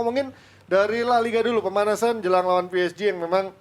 ngomongin dari La Liga dulu, pemanasan jelang lawan PSG yang memang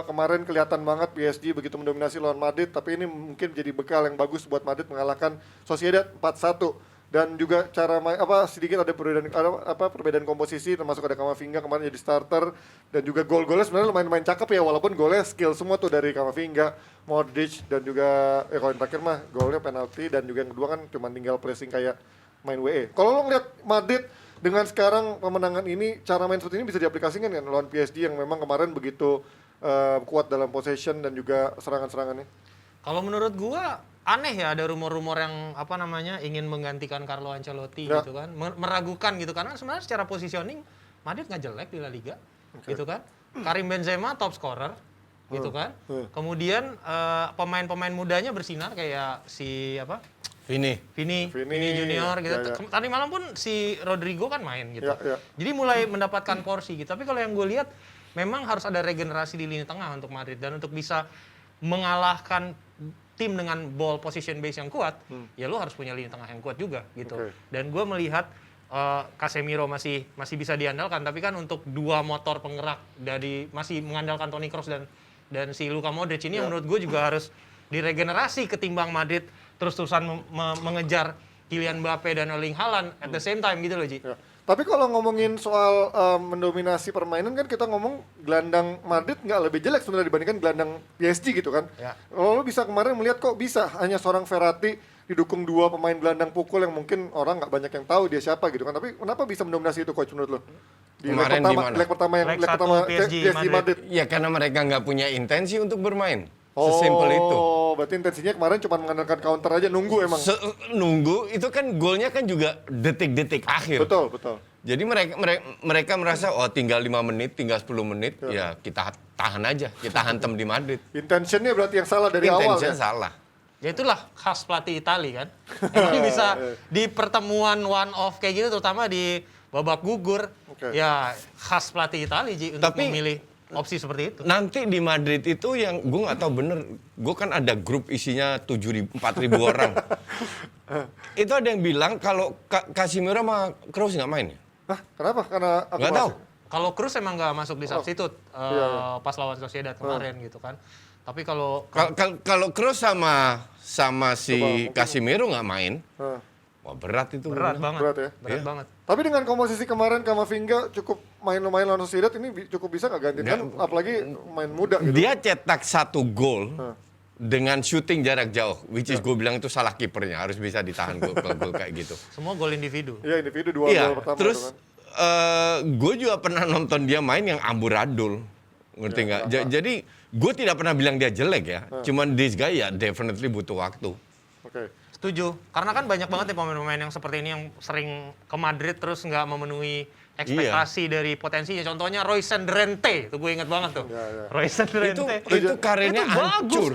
kemarin kelihatan banget PSG begitu mendominasi lawan Madrid, tapi ini mungkin jadi bekal yang bagus buat Madrid mengalahkan Sociedad 4-1. Dan juga cara main sedikit ada perbedaan komposisi, termasuk ada Camavinga kemarin jadi starter, dan juga gol-golnya sebenarnya lumayan cakep ya, walaupun golnya skill semua tuh dari Camavinga, Modric, dan juga kalau yang terakhir mah golnya penalti, dan juga yang kedua kan cuma tinggal pressing kayak main WE. Kalau lo ngeliat Madrid dengan sekarang pemenangan ini, cara main seperti ini bisa diaplikasikan kan lawan PSG yang memang kemarin begitu kuat dalam possession dan juga serangan-serangannya? Kalau menurut gua aneh ya, ada rumor-rumor yang ingin menggantikan Carlo Ancelotti gitu kan, meragukan gitu, karena sebenarnya secara positioning Madrid nggak jelek di La Liga, gitu kan. Karim Benzema top scorer, gitu kan. Kemudian pemain-pemain mudanya bersinar kayak si Vini Junior gitu. Tadi malam pun si Rodrigo kan main gitu. Jadi mulai mendapatkan porsi gitu. Tapi kalau yang gue lihat memang harus ada regenerasi di lini tengah untuk Madrid, dan untuk bisa mengalahkan tim dengan ball position base yang kuat, ya lo harus punya lini tengah yang kuat juga gitu. Dan gue melihat Casemiro masih bisa diandalkan, tapi kan untuk dua motor penggerak dari masih mengandalkan Toni Kroos dan si Luka Modric ini yang menurut gue juga harus diregenerasi ketimbang Madrid terus-terusan mengejar Kylian Mbappe dan Erling Haaland at the same time gitu loh, Ji. Tapi kalau ngomongin soal mendominasi permainan kan kita ngomong gelandang Madrid nggak lebih jelek sebenarnya dibandingkan gelandang PSG gitu kan. Lo bisa kemarin melihat kok bisa hanya seorang Verratti didukung dua pemain gelandang pukul yang mungkin orang nggak banyak yang tahu dia siapa gitu kan. Tapi kenapa bisa mendominasi itu coach menurut lo? Kemarin leg pertama PSG Madrid. Ya karena mereka nggak punya intensi untuk bermain. Sesimpel itu. Oh, berarti intensinya kemarin cuma mengandalkan counter aja, nunggu emang. Nunggu, itu kan golnya kan juga detik-detik akhir. Betul. Jadi mereka merasa, tinggal 5 menit, tinggal 10 menit, ya kita tahan aja, kita hantam di Madrid. Intentionnya berarti yang salah dari awal Intention ya? salah. Ya itulah khas pelatih Itali kan. Emang bisa di pertemuan one off kayak gitu, terutama di babak gugur, ya khas pelatih Itali Ji, untuk memilih opsi seperti itu. Nanti di Madrid itu yang gue nggak tahu bener, gue kan ada grup isinya 4.000 orang. Itu ada yang bilang kalau Casemiro sama Kroos nggak main ya? Kenapa? Karena aku nggak tahu. Kalau Kroos emang nggak masuk di substitute pas lawan Sociedad kemarin gitu kan. Tapi kalau Kroos sama si Casemiro nggak main, wah berat itu. Berat banget. Berat banget. Tapi dengan komposisi kemarin Camavinga cukup main lumayan lawan Sociedad, ini cukup bisa nggak gantiin kan? Apalagi main muda gitu. Dia cetak 1 gol dengan shooting jarak jauh, which is gue bilang itu salah kipernya, harus bisa ditahan gol kayak gitu. Semua gol individu. Iya, individu 2 gol pertama. Terus itu kan. gue juga pernah nonton dia main yang amburadul, ngerti nggak? Jadi gue tidak pernah bilang dia jelek ya, cuman this guy ya definitely butuh waktu. Setuju, karena kan banyak banget ya pemain-pemain yang seperti ini yang sering ke Madrid terus nggak memenuhi ekspektasi dari potensinya. Contohnya Royston Drenthe, itu gue inget banget tuh. Royston Drenthe. Itu karirnya hancur.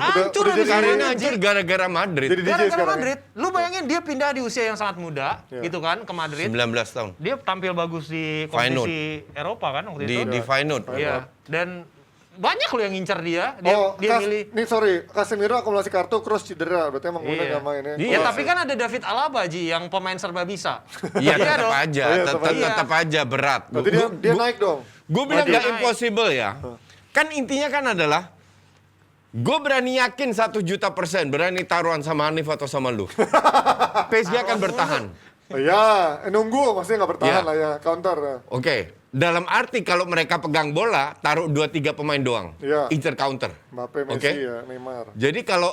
Karirnya hancur gara-gara Madrid. Gara-gara Madrid. Lu bayangin dia pindah di usia yang sangat muda, gitu kan, ke Madrid. 19 tahun. Dia tampil bagus di kompetisi Eropa kan waktu itu. Di Feyenoord. Iya. Dan banyak lo yang ngincar dia. Dia milih. Nih sorry, Casemiro akumulasi kartu, Kroos cedera, berarti emang udah nggak main ya. Iya, tapi kan ada David Alaba Ji yang pemain serba bisa. Iya, tetap aja berat. Berarti dia naik dong. Gue bilang nggak impossible ya. Kan intinya kan adalah gue berani yakin 1.000.000% berani taruhan sama Hanif atau sama lu. PSG akan bertahan. Ya, nunggu maksudnya nggak bertahan lah ya, counter. Oke. Dalam arti kalau mereka pegang bola, taruh 2-3 pemain doang. Incer counter. Mbappe, Messi ya, Neymar. Jadi kalau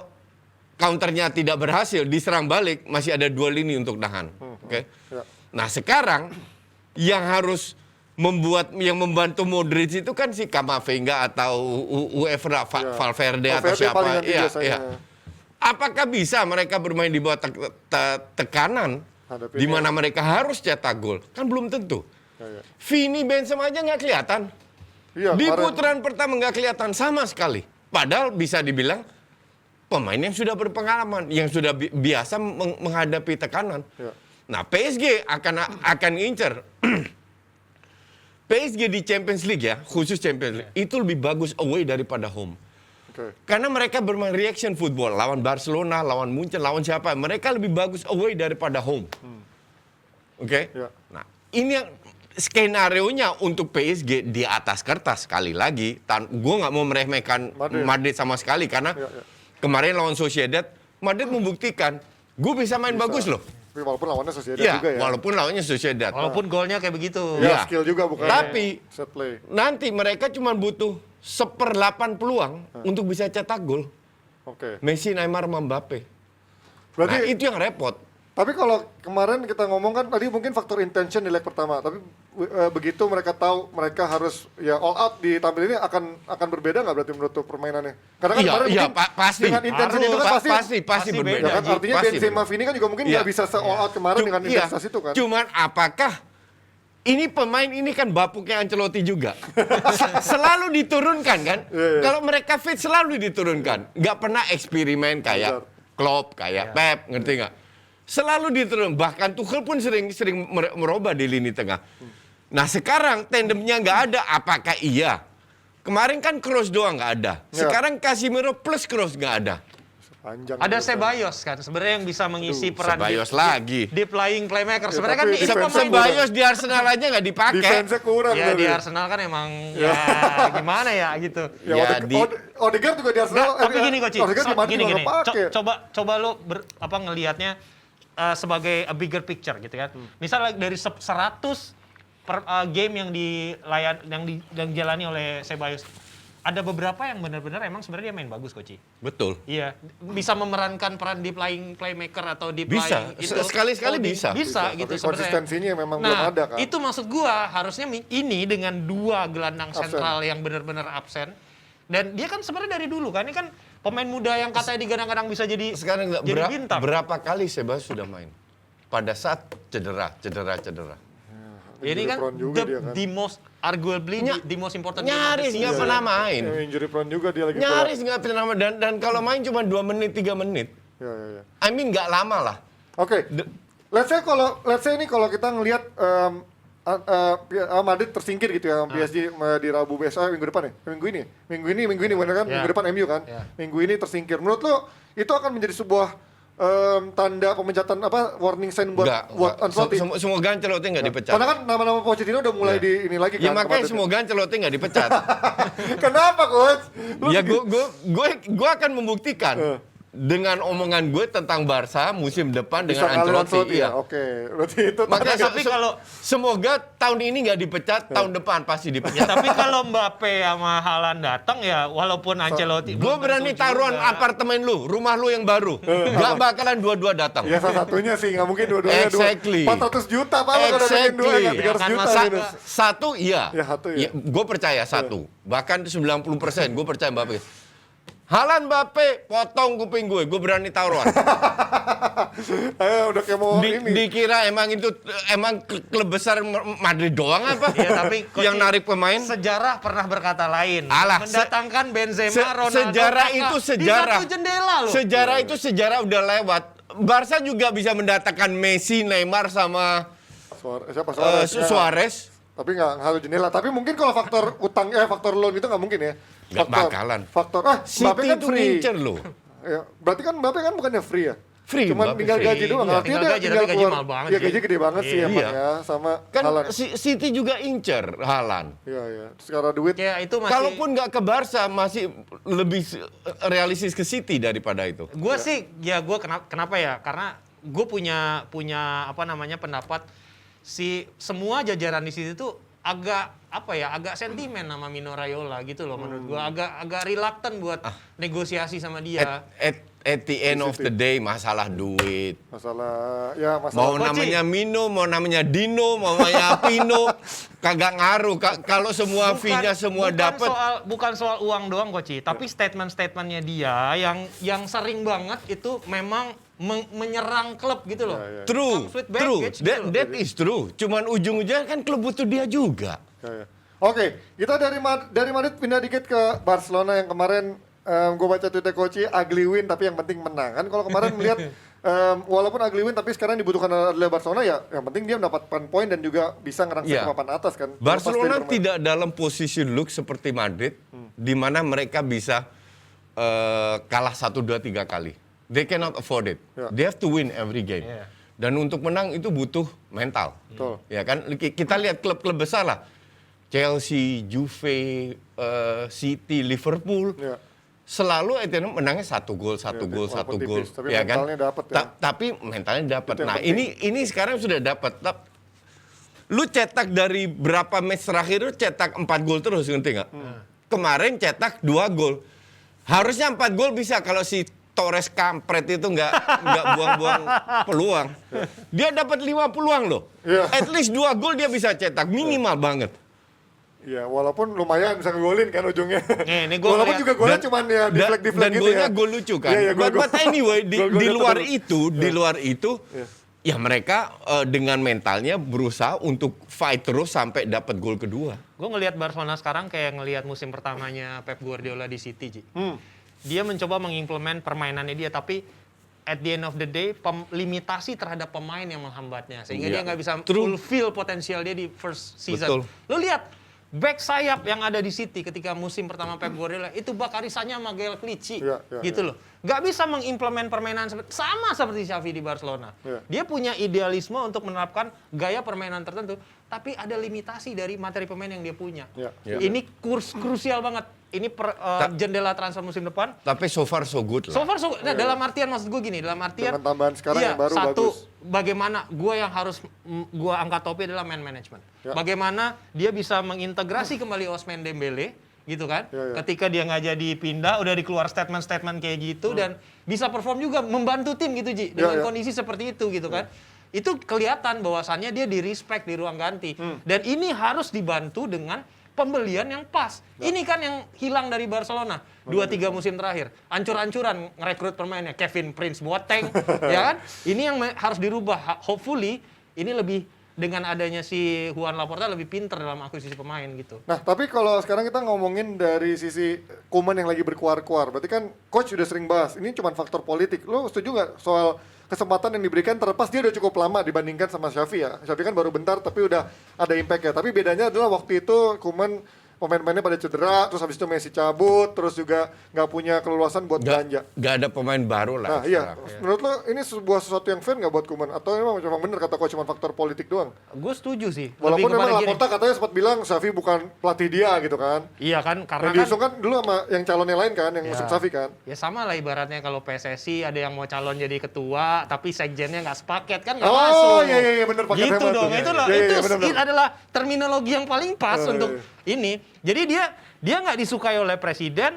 counternya tidak berhasil, diserang balik, masih ada 2 lini untuk tahan. Nah sekarang, yang harus membantu Modric itu kan si Camavinga atau whoever, Valverde atau siapa. Apakah bisa mereka bermain di bawah tekanan, di mana mereka harus cetak gol? Kan belum tentu. Vini Benzema aja nggak kelihatan. Di putaran pertama nggak kelihatan sama sekali. Padahal bisa dibilang pemain yang sudah berpengalaman, yang sudah biasa menghadapi tekanan. Nah PSG akan incer. PSG di Champions League ya, khusus Champions League, itu lebih bagus away daripada home. Karena mereka bermain reaction football, lawan Barcelona, lawan Munchen, lawan siapa, mereka lebih bagus away daripada home. Nah ini yang skenarionya untuk PSG di atas kertas sekali lagi. Gue nggak mau meremehkan Madrid sama sekali karena kemarin lawan Sociedad, Madrid membuktikan gue bisa main bagus loh. Walaupun lawannya Sociedad Ya, juga ya. walaupun lawannya Sociedad. Walaupun golnya kayak begitu. Ya, Ya. skill juga bukan. Tapi Set play. nanti mereka cuma butuh 1/8 peluang untuk bisa cetak gol. Oke. Messi, Neymar, Mbappe. Berarti Nah, itu yang repot. tapi kalau kemarin kita ngomong kan tadi mungkin faktor intention di leg pertama, tapi begitu mereka tahu mereka harus ya all out di tampil ini akan berbeda nggak berarti menurut tuh permainannya? Karena kan Iya, kemarin iya, mungkin pasti. dengan intention itu kan Pasti pasti berbeda. ya kan Ji. artinya Pasti Benzema berbeda. Vini kan juga mungkin Iya. nggak bisa se all out kemarin dengan Iya. intensitas itu kan? Cuman apakah ini pemain ini kan bapuknya Ancelotti juga. Selalu diturunkan kan? Iya. Kalau mereka fit selalu diturunkan. Nggak pernah eksperimen kayak Klopp, kayak Pep, ngerti nggak? Selalu diturunkan. Bahkan Tuchel pun sering merubah di lini tengah. Nah sekarang tandemnya nggak ada. Apakah iya? Kemarin kan Kroos doang nggak ada. Sekarang Casemiro plus Kroos nggak ada. Panjang. Ada Ceballos kan sebenarnya yang bisa mengisi peran Ceballos lagi. di playing playmaker. Ya, Sebenarnya kan tapi ini defense-nya pemain Ceballos di Arsenal aja nggak dipakai. Defense-nya kurang. ya tadi. di Arsenal kan emang ya gimana ya gitu. Ya, Ya, Odegaard juga di Arsenal. Nggak, tapi gini Coach, Odegaard di Madrid gini. juga nggak pakai. Coba lo ngelihatnya sebagai a bigger picture gitu kan. Misalnya dari 100 game yang dijalani oleh Ceballos, ada beberapa yang benar-benar emang sebenarnya dia main bagus, Coach. Betul. Iya, bisa memerankan peran di playmaker atau di Bisa. playing itu. Sekali-sekali bisa. Bisa gitu Tapi sebenarnya. konsistensinya memang belum Nah, ada kan. itu maksud gua harusnya ini dengan 2 gelandang Absen. sentral yang benar-benar absen. Dan dia kan sebenarnya dari dulu kan, ini kan pemain muda yang katanya digadang-gadang bisa jadi Sekarang nggak jadi bintang. berapa kali Sebas sudah main? Pada saat cedera. Ini kan prone juga dia kan. the most arguably the most important game of the Nyaris season. nggak pernah main. Injury prone juga dia lagi. Nyaris nggak pernah main. Dan kalau main cuma 2 menit, 3 menit. Ya. I mean nggak lama lah. Oke. Let's say ini kalau kita ngelihat Madrid tersingkir gitu ya PSG di Rabu besok minggu depan ya. Minggu ini benar kan? Ya. Minggu depan MU kan. Ya. Minggu ini tersingkir. Menurut lo itu akan menjadi sebuah tanda pemecatan warning sign buat Ancelotti? Semoga Ancelotti nggak dipecat. Karena kan nama-nama Pochettino udah mulai di ini lagi kan. Ya makanya ke Madrid. semoga Ancelotti nggak dipecat. Kenapa coach? Ya gue akan membuktikan dengan omongan gue tentang Barca musim depan Bisa dengan kali Ancelotti. ya. Iya. Oke. Berarti itu Makanya Tapi kalau- semoga tahun ini nggak dipecat, tahun depan pasti Ya, dipecat. tapi kalau Mbappe sama Haaland datang ya walaupun Ancelotti Gue belum berani tentu taruhan juga. apartemen lu, rumah lu yang baru. Gak bakalan dua-dua datang. ya salah satunya sih, nggak mungkin dua-duanya. Exactly. 400 juta Pak, kalau bikin dua ya, 300 Ya kan, juta. masa- gitu. Satu iya. Ya, satu iya. Gue percaya satu. Bahkan 90% gue percaya Mbappe. Haaland Mbappe potong kuping gue berani taruhan. Udah kayak mau ini. Dikira emang klub besar Madrid doang apa? Ya, tapi Coach, yang narik pemain. sejarah pernah berkata lain. Alah, Mendatangkan Benzema, Ronaldo, sejarah Kaká itu di sejarah. satu jendela loh. Sejarah itu sejarah udah lewat. Barca juga bisa mendatangkan Messi, Neymar sama Siapa Suarez? Ya. Suarez. Tapi nggak satu jendela. Tapi mungkin kalau faktor faktor loan itu nggak mungkin ya. Nggak bakalan. Faktor Mbappe City kan itu free. ngincer loh. Ya, berarti kan Mbappe kan bukannya free ya? Free, Cuman Mbappe tinggal free. gaji doang. Iya, Artinya tinggal dia gaji, tinggal tapi gaji keluar. mahal banget Iya, sih. gaji gede banget sih Iya. emang ya. Sama Kan Haaland. City juga incer Haaland. Iya. Secara duit. Ya itu masih. Kalaupun nggak ke Barca masih lebih realistis ke City daripada itu. Gue sih, ya gue kenapa ya? Karena gue punya apa namanya pendapat si semua jajaran di situ tuh agak sentimen sama Mino Raiola gitu loh menurut gue, agak reluctant buat negosiasi sama dia. At the end of the day masalah duit. Masalah Mau Coach, namanya Mino, mau namanya Dino, mau namanya Pino, kagak ngaruh. Kalau semua fee-nya semua dapat. Bukan soal uang doang Coach, tapi statement-statementnya dia yang sering banget itu memang menyerang klub gitu loh. True, Comes with true. baggage gitu loh. That is true. Cuman ujung-ujungnya kan klub butuh dia juga. Ya. Oke, kita dari Madrid pindah dikit ke Barcelona yang kemarin gue baca Twitter coach ugly win tapi yang penting menang kan. Kalau kemarin melihat walaupun ugly win tapi sekarang dibutuhkan oleh Barcelona ya yang penting dia mendapatkan poin dan juga bisa ngerangsek ke papan atas kan. Barcelona tidak dalam posisi look seperti Madrid di mana mereka bisa kalah 1, 2, 3 kali. They cannot afford it. Yeah. They have to win every game. Yeah. Dan untuk menang itu butuh mental. Betul. Ya kan? Kita lihat klub-klub besar lah. Chelsea, Juve, City, Liverpool. Ya. Selalu Etihad menangnya 1 gol, 1 gol, walaupun 1 gol. tipis, tapi Ya kan? mentalnya dapet ya. Tapi mentalnya dapat. Itu yang Nah, penting. ini sekarang sudah dapat. Lu cetak dari berapa match terakhir lu cetak 4 gol terus, ngerti nggak? Kemarin cetak 2 gol. Harusnya 4 gol bisa kalau si Torres kampret itu nggak buang-buang peluang. Dia dapat 5 peluang loh. Iya. At least 2 gol dia bisa cetak, minimal banget. Iya, walaupun lumayan bisa ngegolin kan ujungnya. Ini gua Walaupun ngeliat- juga golnya cuman ya deflect Dan gitu golnya ya. gol lucu kan. Iya, iya, But gol-gol. anyway, di Gol-golnya luar terus. itu, ya mereka dengan mentalnya berusaha untuk fight terus sampai dapat gol kedua. Gue ngelihat Barcelona sekarang kayak ngelihat musim pertamanya Pep Guardiola di City, Ji. Dia mencoba mengimplement permainannya dia, tapi at the end of the day, limitasi terhadap pemain yang menghambatnya. Sehingga Iya. dia nggak bisa True. fulfill potensial dia di first season. Betul. Lu lihat, back sayap yang ada di City ketika musim pertama Pep Guardiola, itu Bakarisanya sama Gael Clichy. Iya, iya, gitu loh. Nggak bisa mengimplement permainan sama seperti Xavi di Barcelona. Iya. Dia punya idealisme untuk menerapkan gaya permainan tertentu, tapi ada limitasi dari materi pemain yang dia punya. Iya. Iya. Ini krusial banget. Ini jendela transfer musim depan. Tapi so far so good lah. So far, nah, dalam artian maksud gue gini, dalam artian Dengan tambahan sekarang iya, yang baru satu, bagus. bagaimana gue yang harus gue angkat topi adalah man management. Ya. Bagaimana dia bisa mengintegrasi kembali Ousmane Dembele, gitu kan? Ya, ya. Ketika dia nggak jadi pindah, udah dikeluar statement-statement kayak gitu dan bisa perform juga membantu tim gitu, Ji, dengan ya. kondisi seperti itu gitu kan. Itu kelihatan bahwasannya dia di respect di ruang ganti. Dan ini harus dibantu dengan pembelian yang pas. Ini kan yang hilang dari Barcelona 2-3 musim terakhir. Ancur-ancuran ngerekrut pemainnya, Kevin Prince Boateng, ya kan? Ini yang harus dirubah. Hopefully ini lebih dengan adanya si Juan Laporta lebih pinter dalam akuisisi pemain gitu. Nah, tapi kalau sekarang kita ngomongin dari sisi Koeman yang lagi berkuar-kuar, berarti kan coach udah sering bahas, ini cuma faktor politik. Lo setuju nggak soal kesempatan yang diberikan terlepas dia udah cukup lama dibandingkan sama Xavi ya? Xavi kan baru bentar tapi udah ada impact ya. Tapi bedanya adalah waktu itu Koeman pemain-pemainnya pada cedera, terus habis itu Messi cabut, terus juga nggak punya keleluasan buat belanja. Gak ada pemain baru Nah lah. iya, sekarang. menurut lo ini sebuah sesuatu yang fair nggak buat Koeman? Atau memang bener kata coach cuma faktor politik doang? Gue setuju sih. Walaupun Lebih kepada memang gini. Laporta katanya sempat bilang Xavi bukan pelatih dia gitu kan. Iya kan, karena Yang kan diusung kan dulu sama yang calonnya lain kan, yang musim Xavi kan. ya sama lah ibaratnya kalau PSSI ada yang mau calon jadi ketua tapi sekjennya nggak sepaket kan nggak Oh, masuk. iya, bener, paket gitu hemat dong. tuh. Itu loh, Iya, itu bener. adalah terminologi yang paling pas Oh, untuk iya. ini. Jadi dia nggak disukai oleh presiden.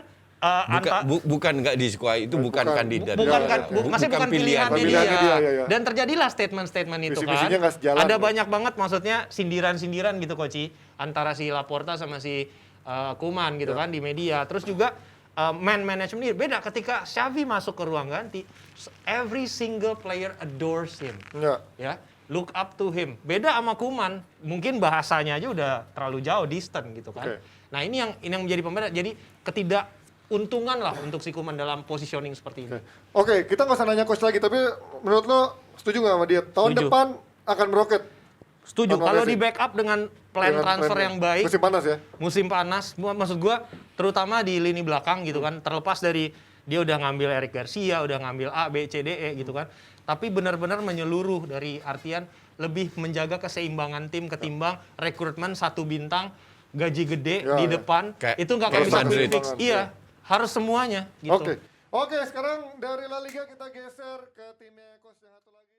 Bukan nggak disukai, itu bukan kandidat. Bukan Iya, kan, iya. maksudnya bukan pilihannya Pilihannya dia, iya, iya. Dan terjadilah statement-statement itu kan. Visi-misinya nggak sejalan. Ada banyak banget maksudnya sindiran-sindiran gitu Koci antara si Laporta sama si Koeman gitu kan di media. Terus juga man management ini beda ketika Xavi masuk ke ruang ganti, every single player adores him. Enggak. Ya, look up to him. Beda sama Koeman, mungkin bahasanya aja udah terlalu jauh, distant gitu kan. Oke. Nah, ini yang menjadi pembeda. Jadi ketidakuntungan lah untuk si Koeman dalam positioning seperti ini. Oke, kita nggak usah nanya coach lagi, tapi menurut lo setuju nggak sama dia? Tahun Setuju. depan akan meroket. Setuju. Tanpa Kalau Messi. di backup dengan plan Dengan transfer plan- yang baik, Musim panas ya? musim panas, maksud gua terutama di lini belakang gitu kan, terlepas dari dia udah ngambil Eric Garcia, udah ngambil A, B, C, D, E gitu kan. Tapi benar-benar menyeluruh dari artian lebih menjaga keseimbangan tim ketimbang rekrutmen 1 bintang, gaji gede Ya, di ya. depan, Kayak- itu nggak akan kayak bisa Madrid. fix. Iya, harus semuanya gitu. Oke, sekarang dari La Liga kita geser ke timnya coach yang satu lagi.